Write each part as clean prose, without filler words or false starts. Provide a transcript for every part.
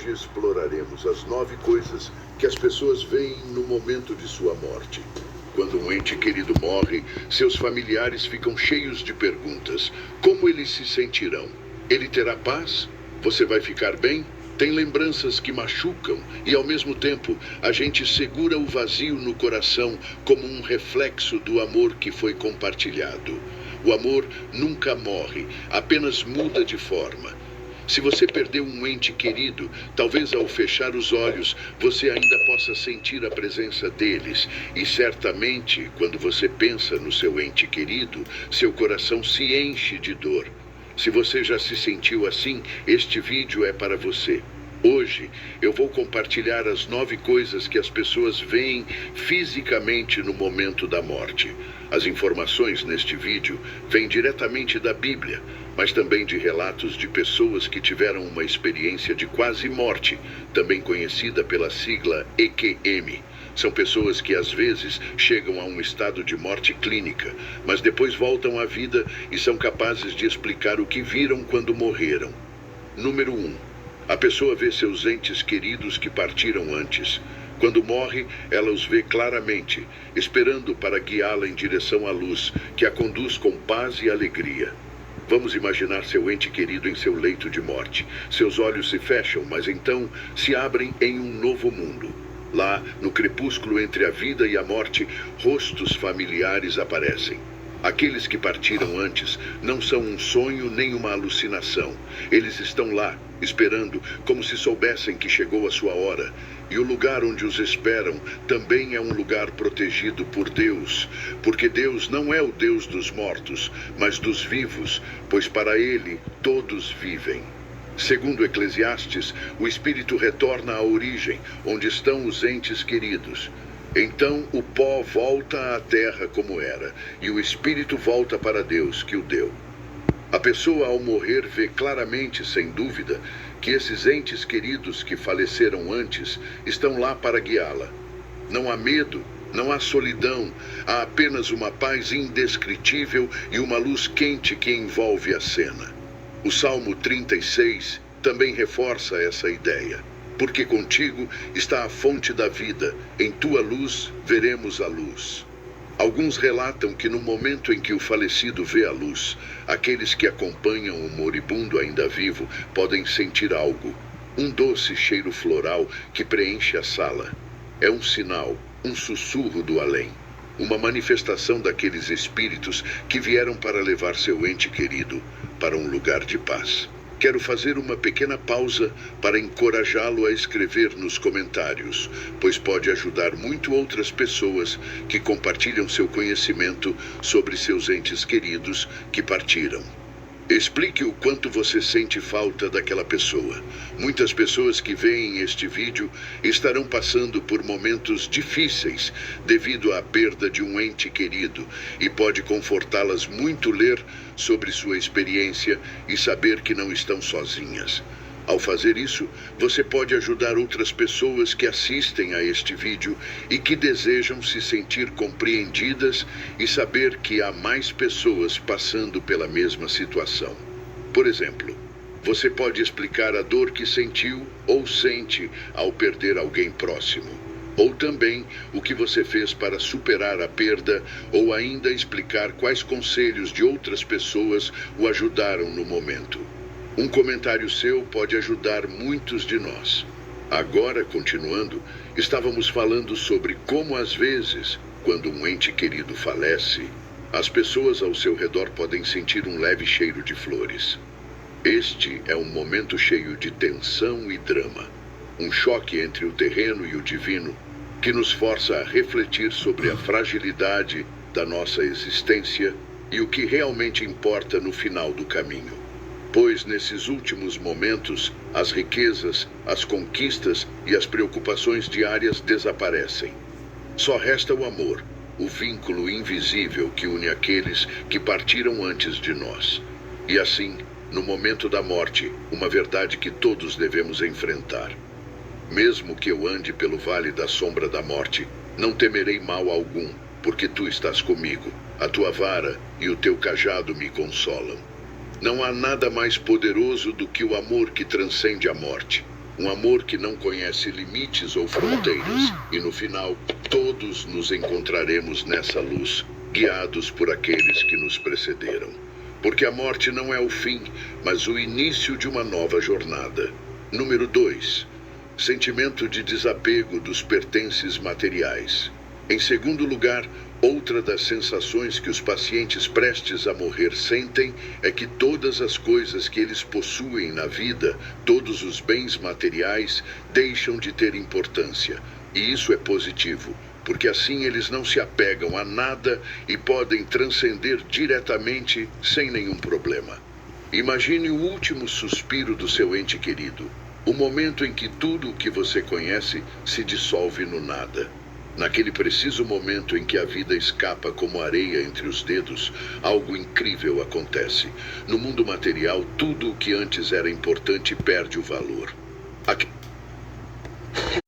Hoje exploraremos as 9 coisas que as pessoas veem no momento de sua morte. Quando um ente querido morre, seus familiares ficam cheios de perguntas. Como eles se sentirão? Ele terá paz? Você vai ficar bem? Tem lembranças que machucam e, ao mesmo tempo, a gente segura o vazio no coração como um reflexo do amor que foi compartilhado. O amor nunca morre, apenas muda de forma. Se você perdeu um ente querido, talvez ao fechar os olhos, você ainda possa sentir a presença deles. E certamente, quando você pensa no seu ente querido, seu coração se enche de dor. Se você já se sentiu assim, este vídeo é para você. Hoje, eu vou compartilhar as 9 coisas que as pessoas veem fisicamente no momento da morte. As informações neste vídeo vêm diretamente da Bíblia, mas também de relatos de pessoas que tiveram uma experiência de quase morte, também conhecida pela sigla EQM. São pessoas que às vezes chegam a um estado de morte clínica, mas depois voltam à vida e são capazes de explicar o que viram quando morreram. Número 1. A pessoa vê seus entes queridos que partiram antes. Quando morre, ela os vê claramente, esperando para guiá-la em direção à luz, que a conduz com paz e alegria. Vamos imaginar seu ente querido em seu leito de morte. Seus olhos se fecham, mas então se abrem em um novo mundo. Lá, no crepúsculo entre a vida e a morte, rostos familiares aparecem. Aqueles que partiram antes não são um sonho nem uma alucinação. Eles estão lá, esperando, como se soubessem que chegou a sua hora. E o lugar onde os esperam também é um lugar protegido por Deus, porque Deus não é o Deus dos mortos, mas dos vivos, pois para Ele todos vivem. Segundo Eclesiastes, o espírito retorna à origem, onde estão os entes queridos. Então o pó volta à terra como era, e o espírito volta para Deus que o deu. A pessoa ao morrer vê claramente, sem dúvida, que esses entes queridos que faleceram antes estão lá para guiá-la. Não há medo, não há solidão, há apenas uma paz indescritível e uma luz quente que envolve a cena. O Salmo 36 também reforça essa ideia. Porque contigo está a fonte da vida, em tua luz veremos a luz. Alguns relatam que no momento em que o falecido vê a luz, aqueles que acompanham o moribundo ainda vivo podem sentir algo, um doce cheiro floral que preenche a sala. É um sinal, um sussurro do além, uma manifestação daqueles espíritos que vieram para levar seu ente querido para um lugar de paz. Quero fazer uma pequena pausa para encorajá-lo a escrever nos comentários, pois pode ajudar muito outras pessoas que compartilham seu conhecimento sobre seus entes queridos que partiram. Explique o quanto você sente falta daquela pessoa. Muitas pessoas que veem este vídeo estarão passando por momentos difíceis devido à perda de um ente querido e pode confortá-las muito ler sobre sua experiência e saber que não estão sozinhas. Ao fazer isso, você pode ajudar outras pessoas que assistem a este vídeo e que desejam se sentir compreendidas e saber que há mais pessoas passando pela mesma situação. Por exemplo, você pode explicar a dor que sentiu ou sente ao perder alguém próximo. Ou também o que você fez para superar a perda, ou ainda explicar quais conselhos de outras pessoas o ajudaram no momento. Um comentário seu pode ajudar muitos de nós. Agora, continuando, estávamos falando sobre como às vezes, quando um ente querido falece, as pessoas ao seu redor podem sentir um leve cheiro de flores. Este é um momento cheio de tensão e drama, um choque entre o terreno e o divino, que nos força a refletir sobre a fragilidade da nossa existência e o que realmente importa no final do caminho. Pois nesses últimos momentos, as riquezas, as conquistas e as preocupações diárias desaparecem. Só resta o amor, o vínculo invisível que une aqueles que partiram antes de nós. E assim, no momento da morte, uma verdade que todos devemos enfrentar. Mesmo que eu ande pelo vale da sombra da morte, não temerei mal algum, porque tu estás comigo. A tua vara e o teu cajado me consolam. Não há nada mais poderoso do que o amor que transcende a morte. Um amor que não conhece limites ou fronteiras. E no final, todos nos encontraremos nessa luz, guiados por aqueles que nos precederam. Porque a morte não é o fim, mas o início de uma nova jornada. Número 2. Sentimento de desapego dos pertences materiais. Em segundo lugar, outra das sensações que os pacientes prestes a morrer sentem é que todas as coisas que eles possuem na vida, todos os bens materiais, deixam de ter importância. E isso é positivo, porque assim eles não se apegam a nada e podem transcender diretamente sem nenhum problema. Imagine o último suspiro do seu ente querido, o momento em que tudo o que você conhece se dissolve no nada. Naquele preciso momento em que a vida escapa como areia entre os dedos, algo incrível acontece. No mundo material, tudo o que antes era importante perde o valor. Aquilo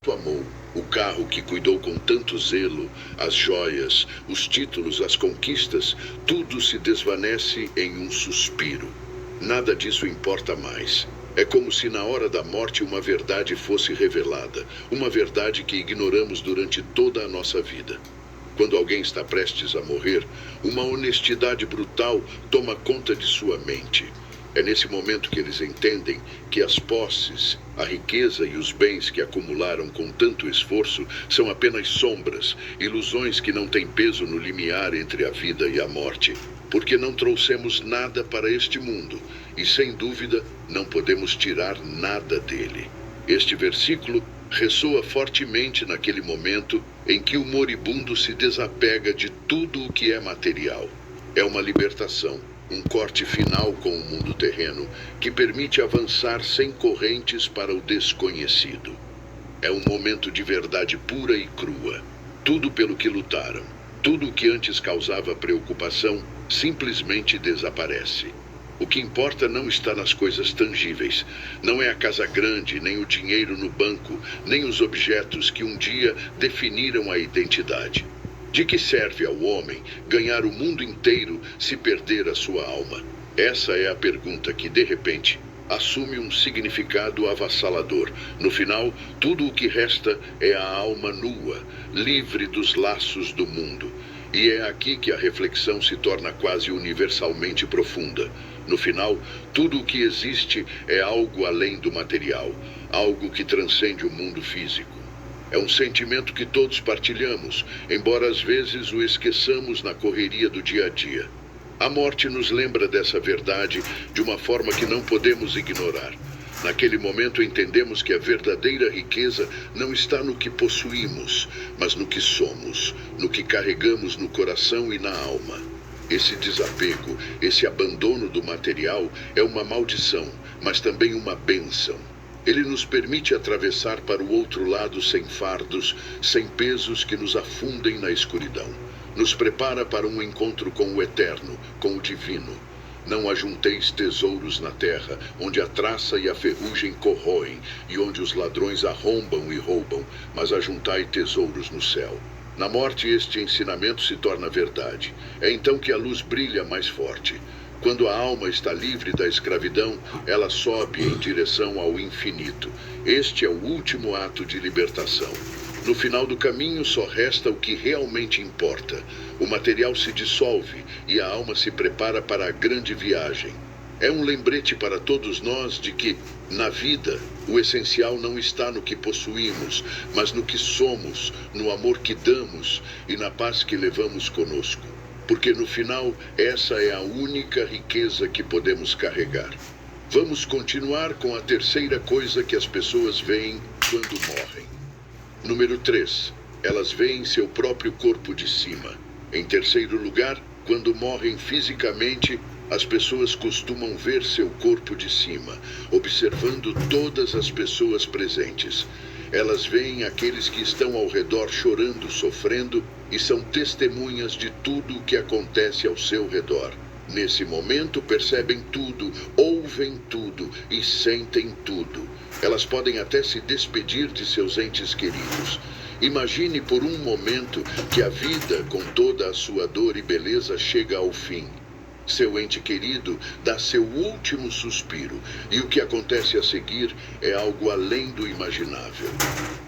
que amou, o carro que cuidou com tanto zelo, as joias, os títulos, as conquistas, tudo se desvanece em um suspiro. Nada disso importa mais. É como se na hora da morte uma verdade fosse revelada, uma verdade que ignoramos durante toda a nossa vida. Quando alguém está prestes a morrer, uma honestidade brutal toma conta de sua mente. É nesse momento que eles entendem que as posses, a riqueza e os bens que acumularam com tanto esforço são apenas sombras, ilusões que não têm peso no limiar entre a vida e a morte. Porque não trouxemos nada para este mundo e, sem dúvida, não podemos tirar nada dele. Este versículo ressoa fortemente naquele momento em que o moribundo se desapega de tudo o que é material. É uma libertação, um corte final com o mundo terreno que permite avançar sem correntes para o desconhecido. É um momento de verdade pura e crua. Tudo pelo que lutaram, tudo o que antes causava preocupação, simplesmente desaparece. O que importa não está nas coisas tangíveis. Não é a casa grande, nem o dinheiro no banco, nem os objetos que um dia definiram a identidade. De que serve ao homem ganhar o mundo inteiro se perder a sua alma? Essa é a pergunta que, de repente, assume um significado avassalador. No final, tudo o que resta é a alma nua, livre dos laços do mundo. E é aqui que a reflexão se torna quase universalmente profunda. No final, tudo o que existe é algo além do material, algo que transcende o mundo físico. É um sentimento que todos partilhamos, embora às vezes o esqueçamos na correria do dia a dia. A morte nos lembra dessa verdade de uma forma que não podemos ignorar. Naquele momento entendemos que a verdadeira riqueza não está no que possuímos, mas no que somos, no que carregamos no coração e na alma. Esse desapego, esse abandono do material é uma maldição, mas também uma bênção. Ele nos permite atravessar para o outro lado sem fardos, sem pesos que nos afundem na escuridão. Nos prepara para um encontro com o eterno, com o divino. Não ajunteis tesouros na terra, onde a traça e a ferrugem corroem, e onde os ladrões arrombam e roubam, mas ajuntai tesouros no céu. Na morte este ensinamento se torna verdade. É então que a luz brilha mais forte. Quando a alma está livre da escravidão, ela sobe em direção ao infinito. Este é o último ato de libertação. No final do caminho só resta o que realmente importa. O material se dissolve e a alma se prepara para a grande viagem. É um lembrete para todos nós de que, na vida, o essencial não está no que possuímos, mas no que somos, no amor que damos e na paz que levamos conosco. Porque no final, essa é a única riqueza que podemos carregar. Vamos continuar com a terceira coisa que as pessoas veem quando morrem. Número 3. Elas veem seu próprio corpo de cima. Em terceiro lugar, quando morrem fisicamente, as pessoas costumam ver seu corpo de cima, observando todas as pessoas presentes. Elas veem aqueles que estão ao redor chorando, sofrendo, e são testemunhas de tudo o que acontece ao seu redor. Nesse momento percebem tudo, ouvem tudo e sentem tudo. Elas podem até se despedir de seus entes queridos. Imagine por um momento que a vida, com toda a sua dor e beleza, chega ao fim. Seu ente querido dá seu último suspiro, e o que acontece a seguir é algo além do imaginável.